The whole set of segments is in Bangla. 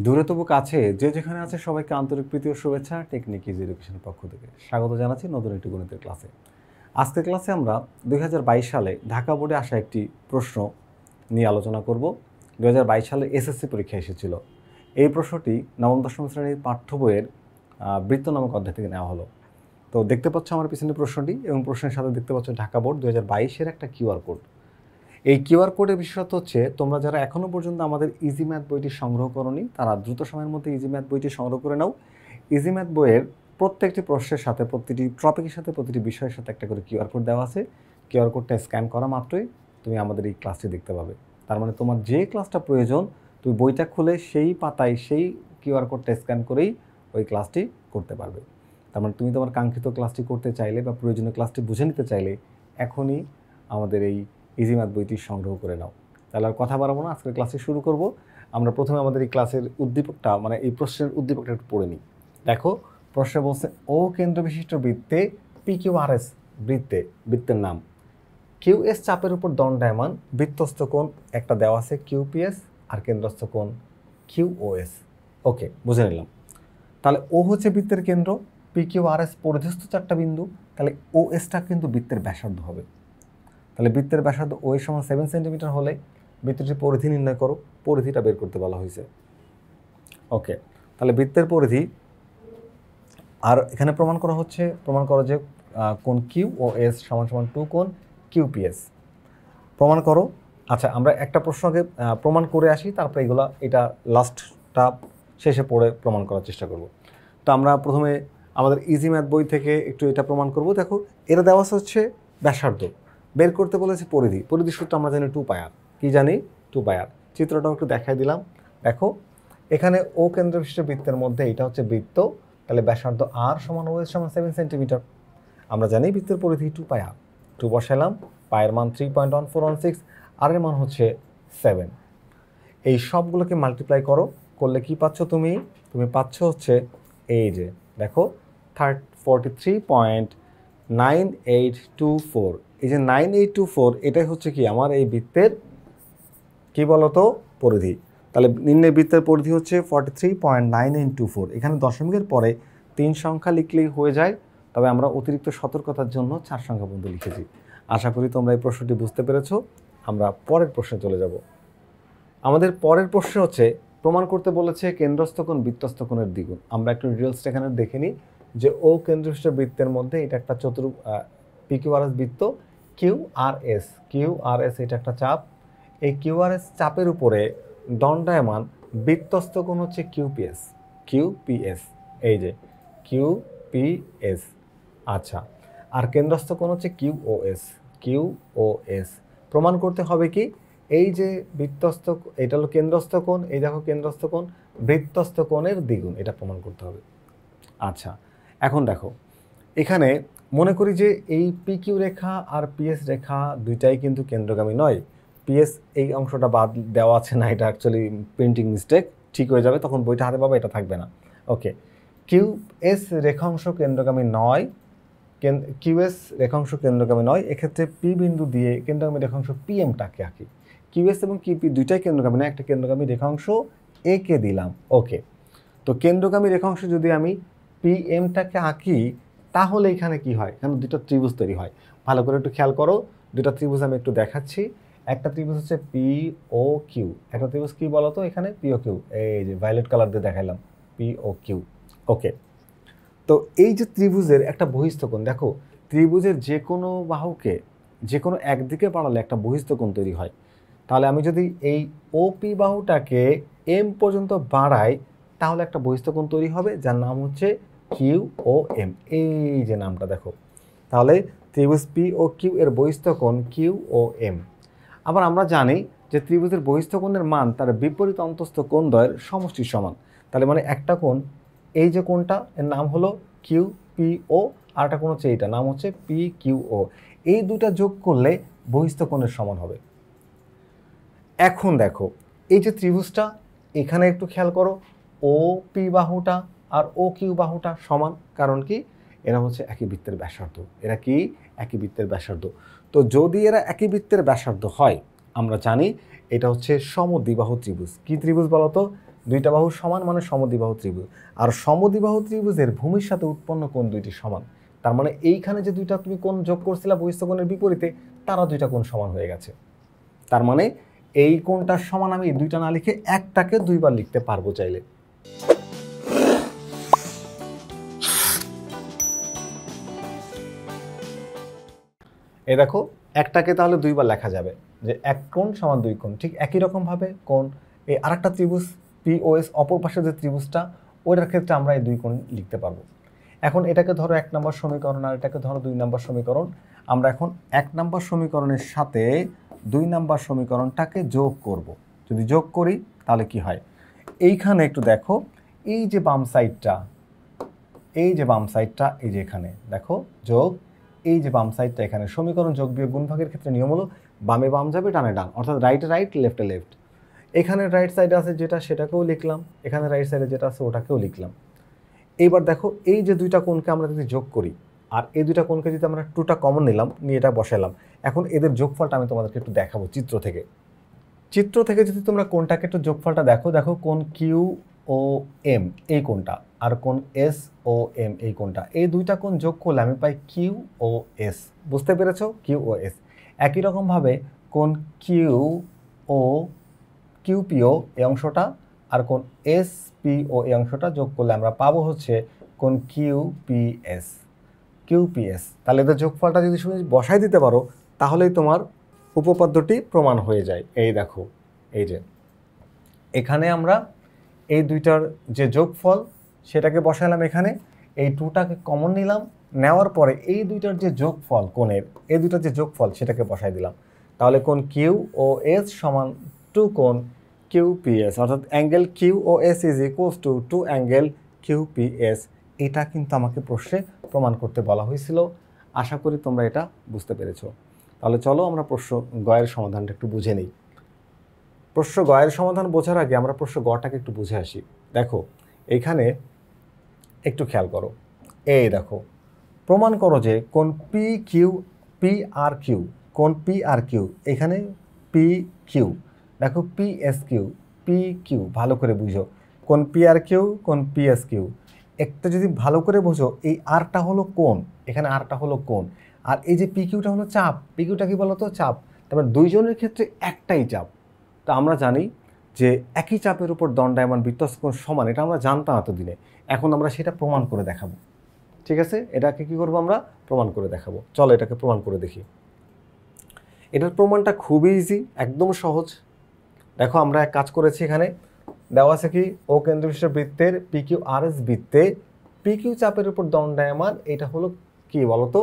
দূরে তবু কাছে যে যেখানে আছে সবাইকে আন্তরিক প্রীতি ও শুভেচ্ছা টেকনিক ইজ এডুকেশনের পক্ষ থেকে স্বাগত জানাচ্ছি নতুন একটি গণিতের ক্লাসে। আজকের ক্লাসে আমরা 2022 সালে ঢাকা বোর্ডে আসা একটি প্রশ্ন নিয়ে আলোচনা করব। 2022 সালে এসএসসি পরীক্ষা এসেছিল। এই প্রশ্নটি নবম দশম শ্রেণীর পাঠ্য বইয়ের বৃত্ত নামক অধ্যায় থেকে নেওয়া হলো। তো দেখতে পাচ্ছ আমার পিছনে প্রশ্নটি এবং প্রশ্নের সাথে দেখতে পাচ্ছ ঢাকা বোর্ড 2022-এর একটা কিউআর কোড। এই কিউআর কোডের বিশেষত্ব হচ্ছে তোমরা যারা এখনও পর্যন্ত আমাদের ইজি ম্যাথ বইটি সংগ্রহ করোনি তারা দ্রুত সময়ের মধ্যে ইজি ম্যাথ বইটি সংগ্রহ করে নাও। ইজি ম্যাথ বইয়ের প্রত্যেকটি প্রশ্নের সাথে প্রতিটি টপিকের সাথে প্রতিটি বিষয়ের সাথে একটা করে কিউআর কোড দেওয়া আছে। কিউআর কোডটা স্ক্যান করা মাত্রই তুমি আমাদের এই ক্লাসটি দেখতে পাবে। তার মানে তোমার যে ক্লাসটা প্রয়োজন তুমি বইটা খুলে সেই পাতায় সেই কিউআর কোডটা স্ক্যান করেই ওই ক্লাসটি করতে পারবে। তার মানে তুমি তোমার কাঙ্ক্ষিত ক্লাসটি করতে চাইলে বা প্রয়োজনীয় ক্লাসটি বুঝে নিতে চাইলে এখনই আমাদের এই ইজি ম্যাথ বইটি সংগ্রহ করে নাও। তাহলে আর কথা বাড়াবো না, আজকের ক্লাসে শুরু করব। আমরা প্রথমে আমাদের এই ক্লাসের উদ্দীপকটা মানে এই প্রশ্নের উদ্দীপকটা একটু পড়ে নিই। দেখো প্রশ্নে বলছে ও কেন্দ্র বিশিষ্ট বৃত্তে PQRS বৃত্তের নাম QS চাপের উপর দণ্ডায়মান বৃত্তস্থ কোণ একটা দেওয়া আছে QPS আর কেন্দ্রস্থ কোণ QOS। ওকে, বুঝে নিলাম। তাহলে ও হচ্ছে বৃত্তের কেন্দ্র, PQRS পরিধিস্থ চারটা বিন্দু, তাহলে OSটা কিন্তু বৃত্তের ব্যাসার্ধ হবে। তাহলে বৃত্তের ব্যাসার্ধ ও এর সমান 7 সেন্টিমিটার হলে বৃত্তটির পরিধি নির্ণয় করো। পরিধিটা বের করতে বলা হয়েছে। ওকে, তাহলে বৃত্তের পরিধি আর এখানে প্রমাণ করো যে কোণ QOS সমান সমান 2 কোণ QPS প্রমাণ করো। আচ্ছা, আমরা একটা প্রশ্নকে প্রমাণ করে আসি, তারপরে এটা লাস্টটা শেষে পড়ে প্রমাণ করার চেষ্টা করব। তো আমরা প্রথমে আমাদের ইজি ম্যাথ বই থেকে একটু এটা প্রমাণ করব। দেখো এটা দেওয়া হচ্ছে ব্যাসার্ধ, বের করতে বলেছে পরিধি সূত্র আমরা জানি 2πr। কি জানি? 2πr। চিত্রটাও একটু দেখাই দিলাম। দেখো এখানে ও কেন্দ্র বিশিষ্ট বৃত্তের মধ্যে এটা হচ্ছে বৃত্ত, তাহলে ব্যাসার্ধ r সমান OS সমান 7 সেন্টিমিটার। আমরা জানি বৃত্তের পরিধি 2πr। 2 বসাইলাম, পায়ের মান 3.1416, আর এর মান হচ্ছে 7। এই সবগুলোকে মাল্টিপ্লাই করলে কি পাচ্ছ তুমি পাচ্ছ হচ্ছে এই যে দেখো 43.9824। এই যে 9824 এটাই হচ্ছে কি আমার এই বৃত্তের কি বলতো পরিধি। তাহলে নিম্নের বৃত্তের পরিধি হচ্ছে 43.9924। এখানে দশমিকের পরে 3 সংখ্যা লিখলেই হয়ে যায়, তবে আমরা অতিরিক্ত সতর্কতার জন্য 4 সংখ্যা পর্যন্ত লিখেছি। আশা করি তোমরা এই প্রশ্নটি বুঝতে পেরেছো। আমরা পরের প্রশ্নে চলে যাব। আমাদের পরের প্রশ্ন হচ্ছে প্রমাণ করতে বলেছে কেন্দ্রস্থ কোণ বৃত্তস্থ কোণের দ্বিগুণ। আমরা একটু রিলসটা এখানে দেখে নিই যে ও কেন্দ্রস্থ বৃত্তের মধ্যে এটা একটা PQRS বৃত্ত QRS এটা একটা চাপ। এই QRS চাপের উপরে দণ্ডায়মান বৃত্তস্থ কোণ হচ্ছে QPS। এই যে QPS। আচ্ছা, আর কেন্দ্রস্থ কোণ হচ্ছে QOS। প্রমাণ করতে হবে কি এই যে বৃত্তস্থ এটা হলো কেন্দ্রস্থ কোণ, এই দেখো কেন্দ্রস্থ কোণ বৃত্তস্থ কোণের দ্বিগুণ, এটা প্রমাণ করতে হবে। আচ্ছা, এখন দেখো এখানে মনে করি যে এই PQ রেখা আর PS রেখা দুইটাই কিন্তু কেন্দ্রগামী নয়। PS এই অংশটা বাদ দেওয়া আছে না, এটা অ্যাকচুয়ালি প্রিন্টিং মিস্টেক, ঠিক হয়ে যাবে, তখন বইটা হাতে পাবে, এটা থাকবে না। ওকে, QS রেখাংশ কেন্দ্রগামী নয়, QS রেখাংশ কেন্দ্রগামী নয়, এক্ষেত্রে P বিন্দু দিয়ে কেন্দ্রগামী রেখাংশ PMটাকে আঁকি। QS এবং QP দুইটাই কেন্দ্রগামী না, একটা কেন্দ্রগামী রেখাংশ A কে দিলাম। ওকে, তো কেন্দ্রগামী রেখাংশ যদি আমি PMটাকে আঁকি তাহলে এখানে কি হয়? এখানে দুটো ত্রিভুজ তৈরি হয়। ভালো করে একটু খেয়াল করো, দুটো ত্রিভুজ আমি একটু দেখাচ্ছি। একটা ত্রিভুজ হচ্ছে POQ, একটা ত্রিভুজ কি বলতো এখানে POQ, এই যে ভায়োলেট কালার দিয়ে দেখাইলাম POQ। ওকে, তো এই যে ত্রিভুজের একটা বহিস্থ কোণ, দেখো ত্রিভুজের যে কোনো বাহুকে যে কোনো একদিকে বাড়ালে একটা বহিস্থ কোণ তৈরি হয়। তাহলে আমি যদি এই OP বাহুটাকে M পর্যন্ত বাড়াই তাহলে একটা বহিস্থ কোণ তৈরি হবে যার নাম হচ্ছে QOM। এই যে নামটা দেখো, তাহলে ত্রিভুজ POQ এর বহিস্থ কোণ QOM। আবার আমরা জানি যে ত্রিভুজের বহিস্থ কোণের মান তার বিপরীত অন্তস্থ কোণদ্বয়ের সমষ্টির সমান। তাহলে মানে একটা কোণ এই যে কোণটা এর নাম হলো QPO, আর একটা কোণ হচ্ছে এইটা নাম হচ্ছে PQO। এই দুটা যোগ করলে বহিস্থ কোণের সমান হবে। এখন দেখো এই যে ত্রিভুজটা এখানে একটু খেয়াল করো, OP বাহুটা আর OQ বাহুটা সমান, কারণ কি এরা হচ্ছে একই বৃত্তের ব্যাসার্ধ। এরা কি একই বৃত্তের ব্যাসার্ধ। তো যদি এরা একই বৃত্তের ব্যাসার্ধ হয় আমরা জানি এটা হচ্ছে সমদ্বিবাহু ত্রিভুজ। কি ত্রিভুজ বলতো? দুইটা বাহু সমান মানে সমদ্বিবাহু ত্রিভুজ, আর সমদ্বিবাহু ত্রিভুজের ভূমির সাথে উৎপন্ন কোণ দুইটি সমান। তার মানে এইখানে যে দুইটা তুমি কোণ যোগ করছিলা বহিঃস্থ কোণের বিপরীতে, তারা দুইটা কোণ সমান হয়ে গেছে। তার মানে এই কোণটার সমান আমি দুইটা না লিখে একটাকে দুইবার লিখতে পারবো চাইলে। এই দেখো একটাকে তাহলে দুইবার লেখা যাবে, যে এক কোণ সমান দুই কোণ। ঠিক একই রকমভাবে কোণ এই আরেকটা ত্রিভুজ পিওএস, অপর পাশে যে ত্রিভুজটা, ওইটার ক্ষেত্রে আমরা এই দুই কোণ লিখতে পারবো। এখন এটাকে ধরো 1 নম্বর সমীকরণ আর এটাকে ধরো 2 নম্বর সমীকরণ। আমরা এখন 1 নম্বর সমীকরণের সাথে 2 নম্বর সমীকরণটাকে যোগ করব। যদি যোগ করি তাহলে কি হয়, এইখানে একটু দেখো, এই যে বাম সাইডটা, এই যে বাম সাইডটা, এই যে এখানে দেখো যোগ, এই যে বাম সাইডটা এখানে। সমীকরণ যোগ বিয়োগ গুণভাগের ক্ষেত্রে নিয়ম হলো বামে বাম যাবে, ডানে ডান, অর্থাৎ রাইটে রাইট, লেফটে লেফট। এখানে রাইট সাইডে আছে যেটা, সেটাকেও লিখলাম, এখানে রাইট সাইডে যেটা আছে ওটাকেও লিখলাম। এইবার দেখো এই যে দুইটা কোণকে আমরা যদি যোগ করি, আর এই দুইটা কোণকে যদি আমরা 2টা কমন নিলাম, নিয়ে এটা বসাইলাম। এখন এদের যোগফলটা আমি তোমাদেরকে একটু দেখাবো চিত্র থেকে। চিত্র থেকে যদি তোমরা কোণটাকে একটু যোগফলটা দেখো, দেখো কোণ কিউ ও এম এই কোণটা, আর কোণ এস ও এম এই কোণটা, এই দুইটা কোণ যোগ করলে আমি পাই কিউ ও এস। বুঝতে পেরেছো? Q O S. একই রকমভাবে কোণ কিউ ও কিউপিও এই অংশটা, আর কোণ এস পিও এই অংশটা যোগ করলে আমরা পাবো হচ্ছে কোণ কিউপিএস। কিউপিএস। তাহলে এদের যোগফলটা যদি তুমি বসাই দিতে পারো, তাহলেই তোমার উপপাদ্যটি প্রমাণ হয়ে যায়। এই দেখো, এই যে এখানে আমরা এই দুইটার যে যোগফল সেটাকে বসাইলাম এখানে, এই 2টাকে কমন নিলাম, নেওয়ার পরে এই দুইটার যে যোগফল কোণের, এই দুইটার যে যোগফল সেটাকে বসাই দিলাম। তাহলে কোণ কিউ ও এস সমান 2 কোণ কিউপিএস, অর্থাৎ angle Q O S is equals to 2 angle QPS. এটা কিন্তু আমাকে প্রশ্নে প্রমাণ করতে বলা হয়েছিল। আশা করি তোমরা এটা বুঝতে পেরেছো। তাহলে চলো আমরা প্রশ্ন গয়ের সমাধানটা একটু বুঝে নিই। প্রশ্ন গয়ের সমাধান বোঝার আগে আমরা প্রশ্ন গটাকে একটু বুঝে আসি। দেখো এইখানে একটু খেয়াল করো, এই দেখো, প্রমাণ করো যে কোণ P Q, P R Q, কোণ পি আর কিউ, এখানে পি কিউ, দেখো P S Q, P Q, ভালো করে বুঝো, কোণ পি আর কিউ, কোণ পি এস কিউ। একটা যদি ভালো করে বোঝো, এই আরটা হলো কোণ, এখানে আরটা হলো কোণ, আর এই যে পি কিউটা হলো চাপ। পি কিউটা কি বলতো? চাপ। তারপর দুইজনের ক্ষেত্রে একটাই চাপ। তো আমরা জানি যে একই চাপের উপর দণ্ডায়মান বৃত্তস্থ কোণ সমান, এটা আমরা জানতাম এতদিনে। এখন আমরা সেটা প্রমাণ করে দেখাবো। ঠিক আছে, এটাকে কি করবো? আমরা প্রমাণ করে দেখাবো। চলো এটাকে প্রমাণ করে দেখি। এটার প্রমাণটা খুবই ইজি, একদম সহজ। দেখো আমরা এক কাজ করেছি, এখানে দেওয়া আছে কি, ও কেন্দ্রবিশিষ্ট বৃত্তের পি কিউ আর এস বৃত্তে পি কিউ চাপের উপর দণ্ডায়মান, এটা হলো কি বলতো?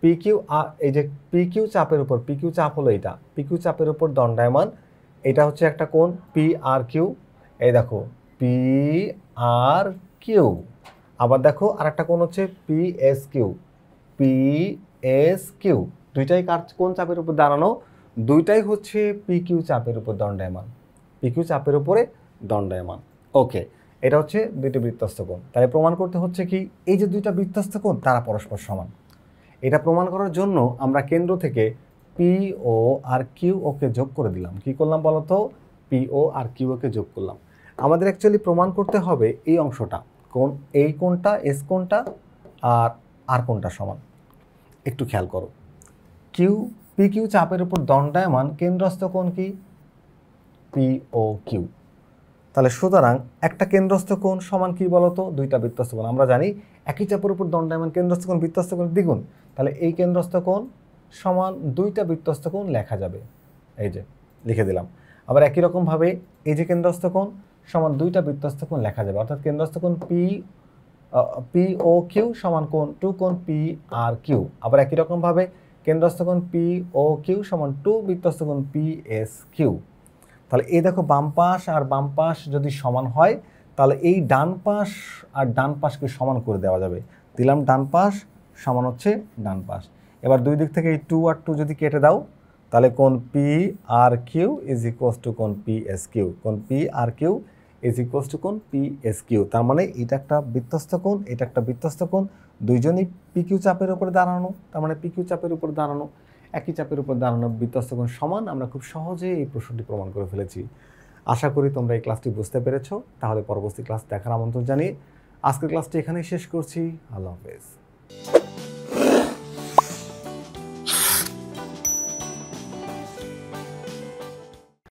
পি কিউ আর, এই যে পি কিউ চাপের উপর, পি কিউ চাপ হলো এটা, পি কিউ চাপের উপর দণ্ডায়মান, এটা হচ্ছে একটা কোণ পি আর কিউ। এই দেখো পি আর কিউ। আবার দেখো আরেকটা কোণ হচ্ছে P S Q, P S Q. দুইটাই কার কোন চাপের উপর দাঁড়ানো? দুইটাই হচ্ছে পি কিউ চাপের উপর দণ্ডায়মান, পি কিউ চাপের উপরে দণ্ডায়মান। ওকে, এটা হচ্ছে দুইটি বৃত্তস্থ কোণ। তাহলে প্রমাণ করতে হচ্ছে কি, এই যে দুইটা বৃত্তস্থ কোণ তারা পরস্পর সমান। এটা প্রমাণ করার জন্য আমরা কেন্দ্র থেকে পি ও আর কিউ ওকে যোগ করে দিলাম। কি করলাম বলো তো? পি ও আর কিউ ওকে যোগ করলাম। আমাদের অ্যাকচুয়ালি প্রমাণ করতে হবে এই অংশটা, কোণ, এই কোণটা এস কোণটা আর কোণটা সমান। একটু খেয়াল করো, কিউ, পি কিউ চাপের উপর দণ্ডায়মান কেন্দ্রস্থ কোণ কি? P O Q. তাহলে সুতরাং একটা কেন্দ্রস্থ কোণ সমান কি বলতো? দুইটা বৃত্তস্থ কোণ। আমরা জানি একই চাপের উপর দণ্ডায়মান কেন্দ্রস্থ কোণ বৃত্তস্থ কোণ দ্বিগুণ। তাহলে এই কেন্দ্রস্থ কোণ সমান দুইটা বৃত্তস্থ কোণ লেখা যাবে। এই যে লিখে দিলাম। আবার একই রকমভাবে এই যে কেন্দ্রস্থ কোণ সমান দুইটা বৃত্তস্থ কোণ লেখা যাবে, অর্থাৎ কেন্দ্রস্থ কোণ পি ও কিউ সমান কোণ 2 কোণ পি আর কিউ। আবার একই রকমভাবে কেন্দ্রস্থ কোণ পি ও কিউ সমান 2 বৃত্তস্থ কোণ পি এস কিউ। তাহলে এই দেখো বাম পাশ আর বাম পাশ যদি সমান হয়, তাহলে এই ডান পাশ আর ডান পাশকে সমান করে দেওয়া যাবে। দিলাম ডান পাশ সমান হচ্ছে ডান পাশ। এবার দুই দিক থেকে এই 2 আর 2 যদি কেটে দাও, তাহলে কোণ P R Q is equals to কোণ পি এস কিউ। কোণ P R Q is equals to কোণ পি এস কিউ। তার মানে এটা একটা বৃত্তস্থ কোণ, এটা একটা বৃত্তস্থ কোণ, দুইজনই পি কিউ চাপের উপরে দাঁড়ানো। তার মানে পি কিউ চাপের উপর দাঁড়ানো, একই চাপের উপর দাঁড়ানো বৃত্তস্থ কোণ সমান। আমরা খুব সহজে এই প্রশ্নটি প্রমাণ করে ফেলেছি। আশা করি তোমরা এই ক্লাসটি বুঝতে পেরেছো। তাহলে পরবর্তী ক্লাস দেখার আমন্ত্রণ জানিয়ে আজকের ক্লাসটি এখানেই শেষ করছি। আল্লাহ হাফেজ।